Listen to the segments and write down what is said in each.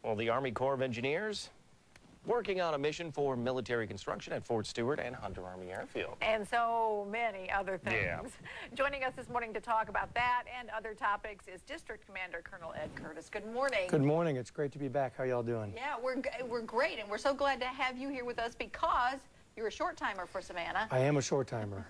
Well, the Army Corps of Engineers working on a mission for military construction at Fort Stewart and Hunter Army Airfield. And so many other things. Yeah. Joining us this morning to talk about that and other topics is District Commander Colonel Ed Curtis. Good morning. Good morning. It's great to be back. How y'all doing? Yeah, we're great, and we're so glad to have you here with us because you're a short timer for Savannah. I am a short timer.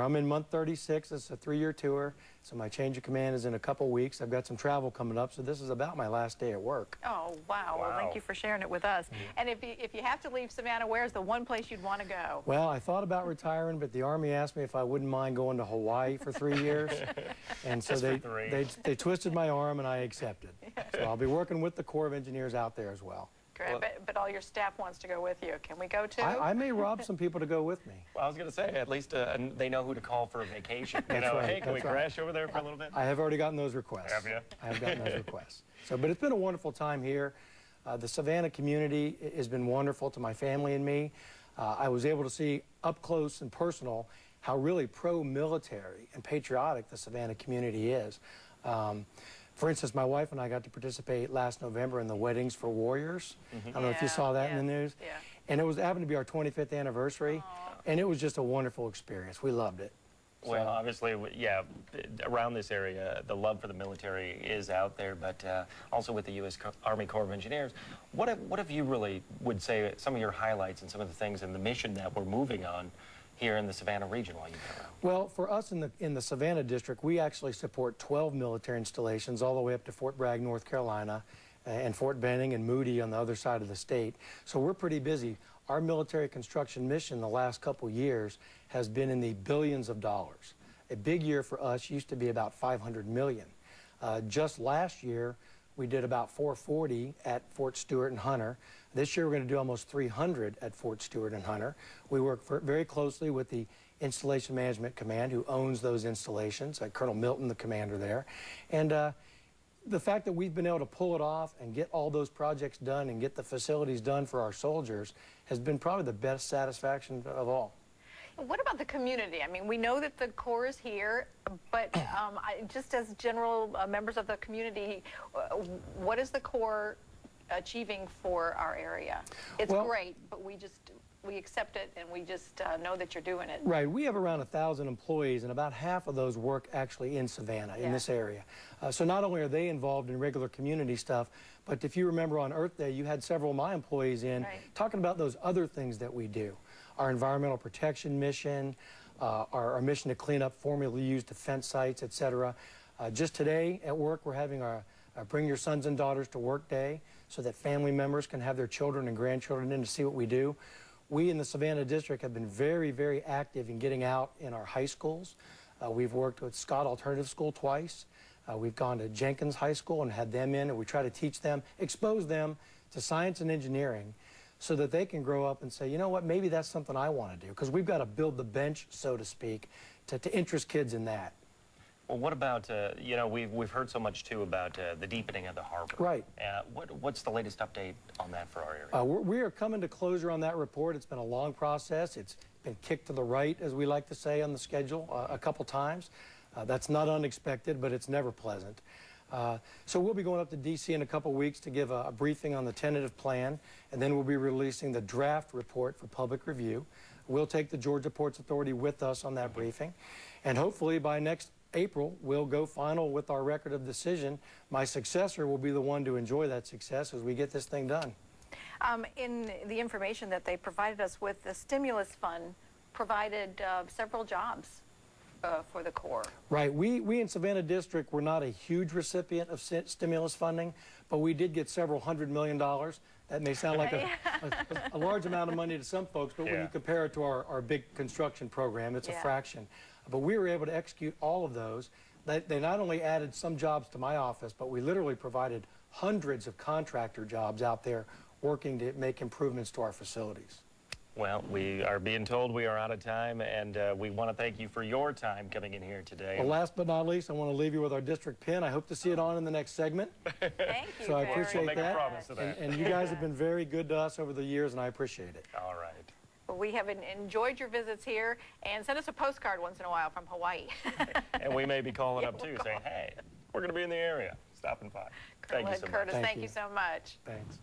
I'm in month 36. It's a 3-year tour, so my change of command is in a couple weeks. I've got some travel coming up, so this is about my last day at work. Oh, wow. Well, thank you for sharing it with us. And if you have to leave Savannah, where's the one place you'd want to go? Well, I thought about retiring, but the Army asked me if I wouldn't mind going to Hawaii for 3 years. And so they twisted my arm, and I accepted. So I'll be working with the Corps of Engineers out there as well. Well, but all your staff wants to go with you. Can we go too? I may rob some people to go with me. Well, I was going to say, at least they know who to call for a vacation. You know, right, hey, can we crash over there for a little bit? I have already gotten those requests. Have you? I have gotten those requests. So, but it's been a wonderful time here. The Savannah community has been wonderful to my family and me. I was able to see up close and personal how really pro-military and patriotic the Savannah community is. For instance, my wife and I got to participate last November in the Weddings for Warriors. I don't know if you saw that in the news. Yeah. And it happened to be our 25th anniversary, and it was just a wonderful experience. We loved it. Well, obviously, yeah, around this area, the love for the military is out there, but also with the U.S. Army Corps of Engineers. What have you really would say some of your highlights and some of the things in the mission that we're moving on here in the Savannah region while you've been around? Well, for us in the Savannah district, we actually support 12 military installations all the way up to Fort Bragg, North Carolina, and Fort Benning and Moody on the other side of the state. So we're pretty busy. Our military construction mission the last couple years has been in the billions of dollars. A big year for us used to be about 500 million. Just last year, we did about 440 at Fort Stewart and Hunter. This year, we're going to do almost 300 at Fort Stewart and Hunter. We work very closely with the Installation Management Command, who owns those installations, Colonel Milton, the commander there. And the fact that we've been able to pull it off and get all those projects done and get the facilities done for our soldiers has been probably the best satisfaction of all. What about the community? I mean, we know that the Corps is here, but just as general members of the community, what is the Corps achieving for our area? It's great, but we accept it, and we just know that you're doing it. Right. We have around 1,000 employees, and about half of those work actually in Savannah, in this area. So not only are they involved in regular community stuff, but if you remember on Earth Day, you had several of my employees in talking about those other things that we do. Our environmental protection mission, our mission to clean up formerly used defense sites, etc. Just today at work, we're having our Bring Your Sons and Daughters to Work Day so that family members can have their children and grandchildren in to see what we do. We in the Savannah district have been very, very active in getting out in our high schools. We've worked with Scott Alternative School twice. We've gone to Jenkins High School and had them in, and we try to teach them, expose them to science and engineering so that they can grow up and say, you know what, maybe that's something I want to do, because we've got to build the bench, so to speak, to interest kids in that. Well, what about, you know, we've heard so much, too, about the deepening of the harbor. Right. What's the latest update on that for our area? We are coming to closure on that report. It's been a long process. It's been kicked to the right, as we like to say, on the schedule a couple times. That's not unexpected, but it's never pleasant. So we'll be going up to D.C. in a couple weeks to give a briefing on the tentative plan, and then we'll be releasing the draft report for public review. We'll take the Georgia Ports Authority with us on that briefing, and hopefully by next April, we'll go final with our record of decision. My successor will be the one to enjoy that success as we get this thing done. In the information that they provided us with, the stimulus fund provided several jobs for the Corps. Right. We in Savannah District were not a huge recipient of stimulus funding, but we did get several $100 million. That may sound like a large amount of money to some folks, but when you compare it to our big construction program, it's a fraction. But we were able to execute all of those. They not only added some jobs to my office, but we literally provided hundreds of contractor jobs out there working to make improvements to our facilities. Well, we are being told we are out of time, and we want to thank you for your time coming in here today. Well, last but not least, I want to leave you with our district pin. I hope to see it on in the next segment. Thank you. So I appreciate we'll make a promise to that. And you guys have been very good to us over the years, and I appreciate it. All right. Well, we have enjoyed your visits here, and send us a postcard once in a while from Hawaii. And we may be calling up, too, saying, hey, we're going to be in the area. stopping by. Colonel Thank you so Curtis, much. thank you so much. Thanks.